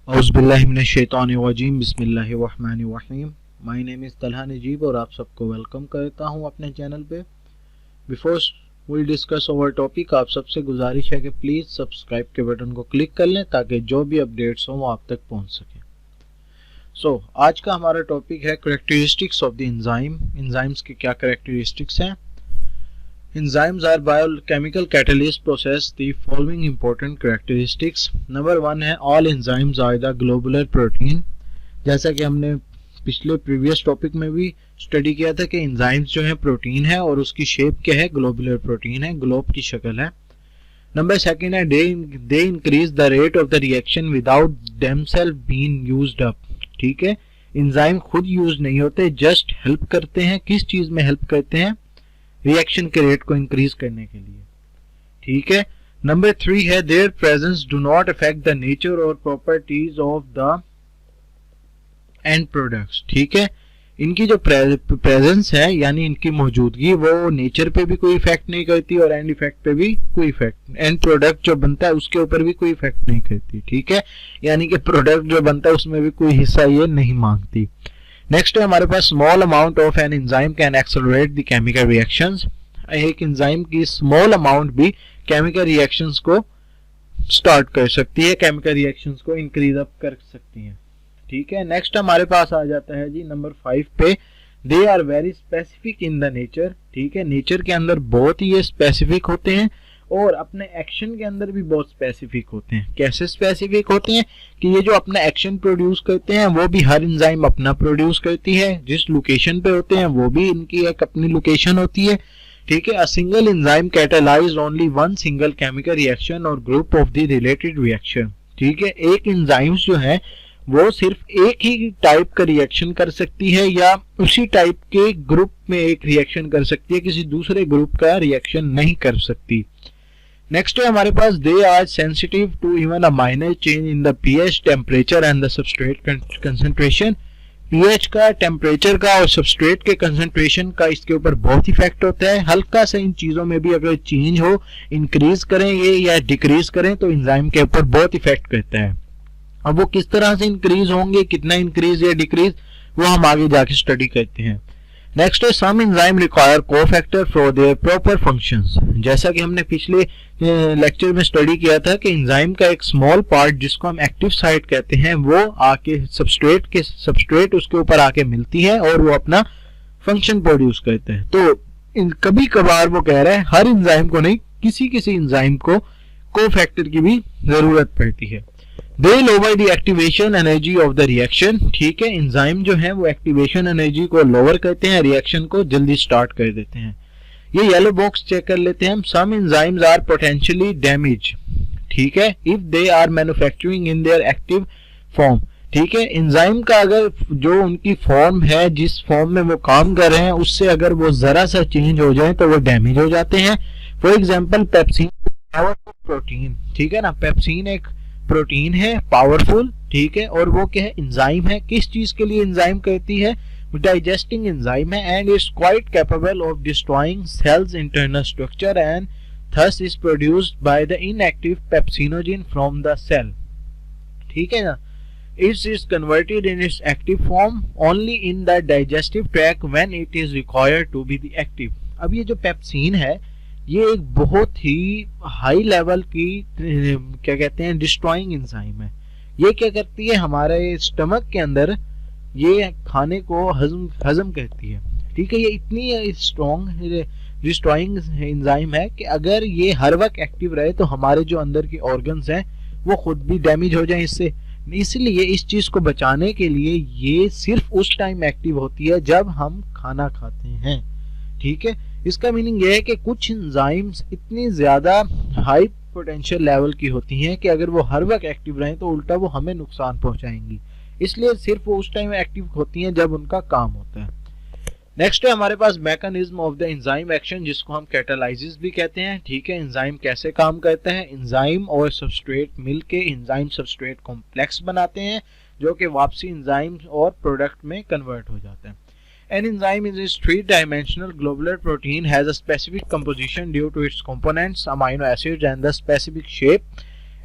औज़ुबिल्लाहिमिनश्शैतानिर्रजीम बिस्मिल्लाहिर्रहमानिर्रहीम। My name is Talha Najeeb और आप सबको वेलकम करता हूं अपने चैनल पे। Before we discuss over topic, आप सबसे गुजारिश है कि प्लीज़ सब्सक्राइब के बटन को क्लिक कर लें ताकि जो भी अपडेट्स हों वो आप तक पहुंच सके। आज का हमारा टॉपिक है characteristics of the enzyme. Enzymes की क्या करेक्टरिस्टिक्स हैं। Enzymes are biochemical catalysts possess the following important characteristics. Number 1 है all enzymes are the globular protein। जैसा कि हमने पिछले प्रीवियस टॉपिक में भी स्टडी किया था कि एंजाइम्स जो है प्रोटीन है और उसकी शेप क्या है, ग्लोबुलर प्रोटीन है, ग्लोब की शक्ल है। नंबर 2 है they increase the rate of the reaction without themselves being used up। ठीक है, एंजाइम खुद यूज नहीं होते, जस्ट हेल्प करते हैं। किस चीज में हेल्प करते हैं? रिएक्शन के रेट को इंक्रीज करने के लिए। ठीक है। नंबर 3 है their presence do not affect the nature और properties of the end products. ठीक है, इनकी जो प्रेजेंस है यानी इनकी मौजूदगी वो नेचर पे भी कोई इफेक्ट नहीं करती और एंड इफेक्ट पे भी कोई इफेक्ट, एंड प्रोडक्ट जो बनता है उसके ऊपर भी कोई इफेक्ट नहीं करती। ठीक है, यानी कि प्रोडक्ट जो बनता है उसमें भी कोई हिस्सा ये नहीं मांगती। नेक्स्ट है हमारे पास small amount of an enzyme can accelerate the chemical reactions. एक एंजाइम की स्मॉल अमाउंट भी केमिकल रिएक्शंस को स्टार्ट कर सकती है, केमिकल रिएक्शंस को इंक्रीज अप कर सकती है। ठीक है। नेक्स्ट हमारे पास आ जाता है जी नंबर 5 पे, they are very specific in the nature. ठीक है, नेचर के अंदर बहुत ही ये स्पेसिफिक होते हैं और अपने एक्शन के अंदर भी बहुत स्पेसिफिक होते हैं। कैसे स्पेसिफिक होते हैं कि ये जो अपना एक्शन प्रोड्यूस करते हैं वो भी हर एंजाइम अपना प्रोड्यूस करती है। जिस लोकेशन पे होते हैं वो भी इनकी एक अपनी लोकेशन होती है। ठीक है। A single enzyme catalyse only one single chemical reaction और group of the related reaction. ठीक है, एक एंजाइम्स जो है वो सिर्फ एक ही टाइप का रिएक्शन कर सकती है या उसी टाइप के ग्रुप में एक रिएक्शन कर सकती है, किसी दूसरे ग्रुप का रिएक्शन नहीं कर सकती। नेक्स्ट है हमारे पास they are sensitive to even a minor change in the pH, temperature and the substrate concentration. PH का, टेम्परेचर का और सबस्ट्रेट के कंसंट्रेशन का इसके ऊपर बहुत इफेक्ट होता है। हल्का सा इन चीजों में भी अगर चेंज हो, इंक्रीज करें ये या डिक्रीज करें तो एंजाइम के ऊपर बहुत इफेक्ट करता है। अब वो किस तरह से इंक्रीज होंगे, कितना इंक्रीज या डिक्रीज, वो हम आगे जाके स्टडी करते हैं। नेक्स्ट है some enzyme require cofactor for their proper functions. जैसा कि हमने पिछले लेक्चर में स्टडी किया था कि एंजाइम का एक स्मॉल पार्ट जिसको हम एक्टिव साइट कहते हैं वो आके सबस्ट्रेट उसके ऊपर आके मिलती है और वो अपना फंक्शन प्रोड्यूस करते हैं। तो कभी कभार वो कह रहा है हर एंजाइम को नहीं, किसी किसी एंजाइम को कोफैक्टर की भी जरूरत पड़ती है। They lower the activation energy of the reaction। ठीक है, एंजाइम जो है वो एक्टिवेशन एनर्जी को लोअर करते हैं, रिएक्शन को जल्दी स्टार्ट कर देते हैं। ये येलो बॉक्स चेक कर लेते हैं हम। Some enzymes are potentially damage. ठीक है, if they are manufacturing in their active form. ठीक है, एंजाइम का अगर जो उनकी फॉर्म है, जिस फॉर्म में वो काम कर रहे हैं उससे अगर वो जरा सा चेंज हो जाए तो वो डैमेज हो जाते हैं। For example pepsin protein. ठीक है ना, पेप्सिन एक प्रोटीन है पावरफुल। ठीक है, और वो क्या है, एंजाइम है। किस चीज के लिए एंजाइम कहती है? डाइजेस्टिंग एंजाइम है and is quite capable of destroying cells internal structure and thus is produced by the inactive pepsinogen from the cell. ठीक है ना, it is converted in its active form only in the digestive tract when it is required to be the active. अब ये जो pepsin है ये एक बहुत ही हाई लेवल की क्या कहते हैं डिस्ट्रॉइंग एंजाइम है। ये क्या करती है, हमारे स्टमक के अंदर ये खाने को हजम करती है। ठीक है, ये इतनी स्ट्रॉन्ग डिस्ट्रॉइंग एंजाइम है कि अगर ये हर वक्त एक्टिव रहे तो हमारे जो अंदर के ऑर्गन्स हैं वो खुद भी डैमेज हो जाए इससे। इसलिए इस चीज को बचाने के लिए ये सिर्फ उस टाइम एक्टिव होती है जब हम खाना खाते हैं। ठीक है, इसका मीनिंग यह है कि कुछ एंजाइम्स इतनी ज्यादा हाई पोटेंशियल लेवल की होती हैं कि अगर वो हर वक्त एक्टिव रहें तो उल्टा वो हमें नुकसान पहुंचाएंगी। इसलिए सिर्फ वो उस टाइम एक्टिव होती हैं जब उनका काम होता है। नेक्स्ट है हमारे पास mechanism of the enzyme action, जिसको हम कैटालाइसिस भी कहते हैं। ठीक है, एंजाइम कैसे काम करते हैं? एंजाइम और सबस्ट्रेट मिलके एंजाइम सबस्ट्रेट कॉम्प्लेक्स बनाते हैं जो कि वापसी एंजाइम और प्रोडक्ट में कन्वर्ट हो जाते हैं। An enzyme is a three-dimensional globular protein, has a specific composition due to its components, amino acids, and the specific shape.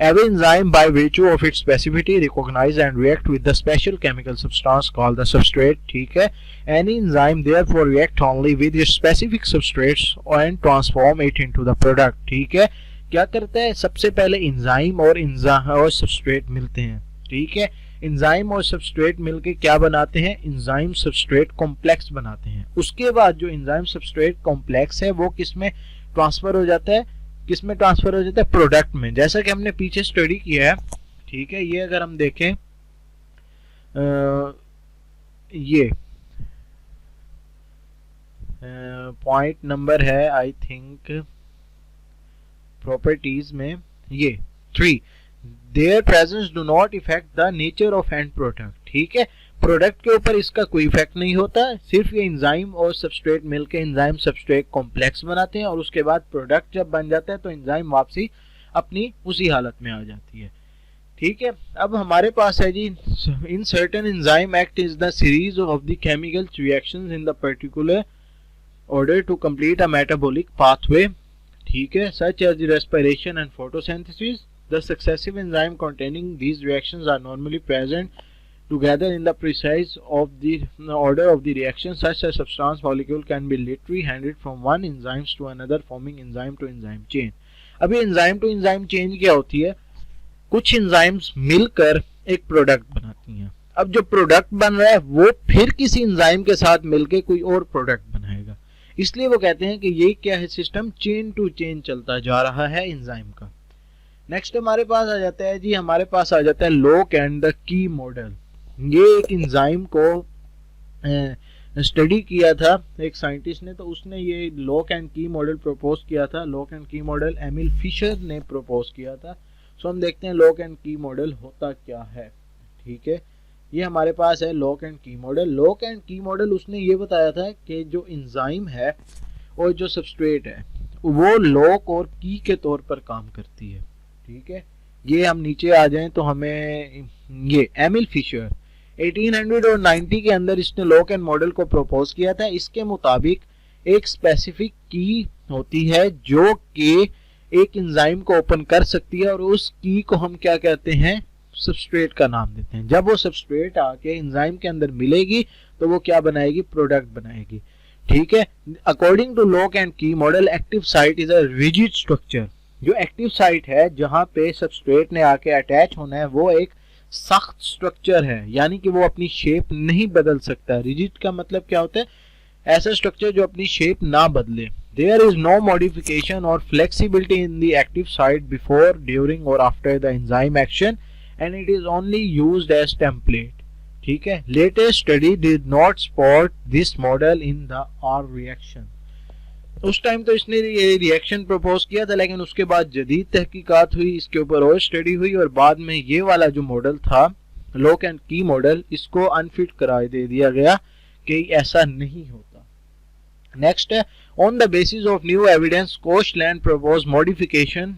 Every enzyme by virtue of its specificity recognize and react with the special chemical substance called the substrate. ठीक है, any enzyme therefore react only with its specific substrates and transform it into the product. ठीक है, क्या करता है, सबसे पहले enzyme और सबस्ट्रेट मिलते हैं. ठीक है, इंजाइम और सबस्ट्रेट मिलके क्या बनाते हैं, इंजाइम सबस्ट्रेट कॉम्प्लेक्स बनाते हैं. उसके बाद जो इंजाइम सबस्ट्रेट कॉम्प्लेक्स है वो किस में ट्रांसफर हो जाता है, प्रोडक्ट में, जैसा कि हमने पीछे स्टडी किया है. ठीक है, ये अगर हम देखें ये पॉइंट नंबर है आई थिंक प्रॉपर्टीज में, ये 3, there presence do not effect the nature of and product. ठीक है, प्रोडक्ट के ऊपर इसका कोई इफेक्ट नहीं होता, सिर्फ ये एंजाइम और सबस्ट्रेट मिलकर एंजाइम सबस्ट्रेट कॉम्प्लेक्स बनाते हैं और उसके बाद प्रोडक्ट जब बन जाता है तो एंजाइम वापसी अपनी उसी हालत में आ जाती है. ठीक है, अब हमारे पास है जी, in certain enzyme act is the series of the chemical reactions in the particular order to complete a metabolic pathway. ठीक है, such as the respiration and photosynthesis. The successive enzyme containing these reactions are normally present together in the precise of the order of the reaction. Such a substance molecule can be literally handed from one enzyme to another, forming enzyme to enzyme chain. अभी enzyme to enzyme chain क्या होती है, कुछ enzymes मिलकर एक product बनाती हैं. अब जो प्रोडक्ट बन रहा है वो फिर किसी एंजाइम के साथ मिलकर कोई और प्रोडक्ट बनाएगा, इसलिए वो कहते हैं कि ये क्या है, सिस्टम चेन टू चेन चलता जा रहा है एंजाइम का. नेक्स्ट हमारे पास आ जाता है जी, हमारे पास आ जाता है lock and the key model. ये एक एंजाइम को स्टडी किया था एक साइंटिस्ट ने, तो उसने ये लॉक एंड की मॉडल प्रपोज किया था. लॉक एंड की मॉडल एमिल फिशर ने प्रपोज किया था. सो हम देखते हैं लॉक एंड की मॉडल होता क्या है. ठीक है, ये हमारे पास है लॉक एंड की मॉडल. लॉक एंड की मॉडल उसने ये बताया था कि जो एंजाइम है और जो सबस्ट्रेट है वो लॉक और की के तौर पर काम करती है. ठीक है, ये हम नीचे आ जाएं तो हमें ये एमिल फिशर 1890 के अंदर इसने लॉक एंड मॉडल को प्रपोज किया था. इसके मुताबिक एक स्पेसिफिक की होती है जो कि एक एंजाइम को ओपन कर सकती है और उस की को हम क्या कहते हैं, सबस्ट्रेट का नाम देते हैं. जब वो सबस्ट्रेट आके एंजाइम के अंदर मिलेगी तो वो क्या बनाएगी, प्रोडक्ट बनाएगी. ठीक है, अकॉर्डिंग टू लॉक एंड की model active site is a rigid structure. जो एक्टिव साइट है जहां पे सबस्ट्रेट ने आके अटैच होना है वो एक सख्त स्ट्रक्चर है, यानी कि वो अपनी शेप नहीं बदल सकता. रिजिड का मतलब क्या होता है, ऐसा स्ट्रक्चर जो अपनी शेप ना बदले. देयर इज नो मॉडिफिकेशन और flexibility in the active site before, during और after the enzyme action and it is only used as template. ठीक है, latest study did not support this model in the R reaction. उस time तो इसने ये reaction propose किया था, लेकिन उसके बाद जदीद तहकीकात हुई, इसके ऊपर और स्टडी हुई और बाद में ये वाला जो मॉडल था लॉक एंड की मॉडल, इसको अनफिट करार दे दिया गया कि ऐसा नहीं होता. नेक्स्ट है, on the basis of new evidence Koshland propose modification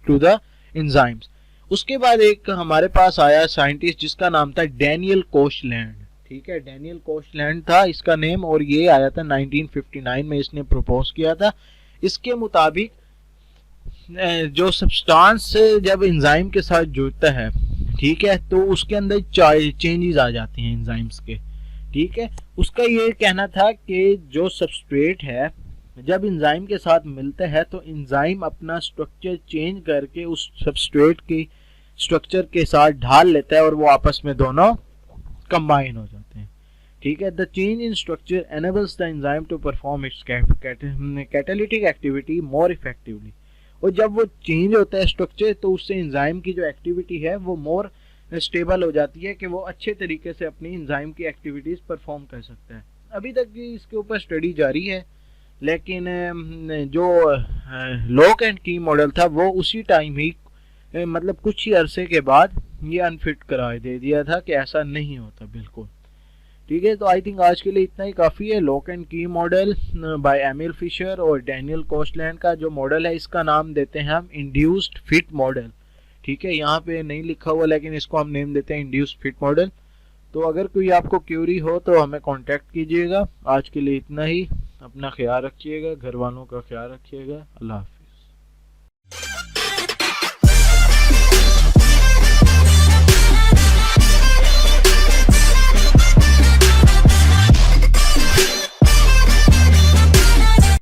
to the enzymes. उसके बाद एक हमारे पास आया साइंटिस्ट जिसका नाम था डैनियल कोशलैंड. ठीक है, डैनियल कोशलैंड था इसका नेम, और ये आया था 1959 में इसने प्रपोज किया था. इसके मुताबिक जो सब्सटेंस जब एंजाइम के साथ जुड़ता है, ठीक है, तो उसके अंदर चेंजेस आ जाती हैं एंजाइम्स के. ठीक है, उसका ये कहना था कि जो सबस्ट्रेट है जब एंजाइम के साथ मिलता है तो एंजाइम अपना स्ट्रक्चर चेंज करके उस सबस्ट्रेट की स्ट्रक्चर के साथ ढाल लेता है और वो आपस में दोनों कंबाइन हो जाते हैं. ठीक है, the change in structure enables the enzyme to perform its catalytic activity more effectively. और जब वो चेंज होता है स्ट्रक्चर तो उससे एंजाइम की जो एक्टिविटी है वो मोर स्टेबल हो जाती है कि वो अच्छे तरीके से अपनी एंजाइम की एक्टिविटीज परफॉर्म कर सकता है. अभी तक इसके ऊपर स्टडी जारी है, लेकिन जो लॉक एंड की मॉडल था वो उसी टाइम ही मतलब कुछ ही अरसे के बाद ये अनफिट करार दे दिया था कि ऐसा नहीं होता बिल्कुल. ठीक है, तो आई थिंक आज के लिए इतना ही काफ़ी है. लॉक एंड की मॉडल बाय एमिल फिशर और डैनियल कोशलैंड का जो मॉडल है इसका नाम देते हैं हम इंड्यूस्ड फिट मॉडल. ठीक है, यहाँ पे नहीं लिखा हुआ लेकिन इसको हम नेम देते हैं इंड्यूस्ड फिट मॉडल. तो अगर कोई आपको क्यूरी हो तो हमें कांटेक्ट कीजिएगा. आज के लिए इतना ही. अपना ख्याल रखिएगा, घर वालों का ख्याल रखिएगा. अल्लाह हाफ़िज़.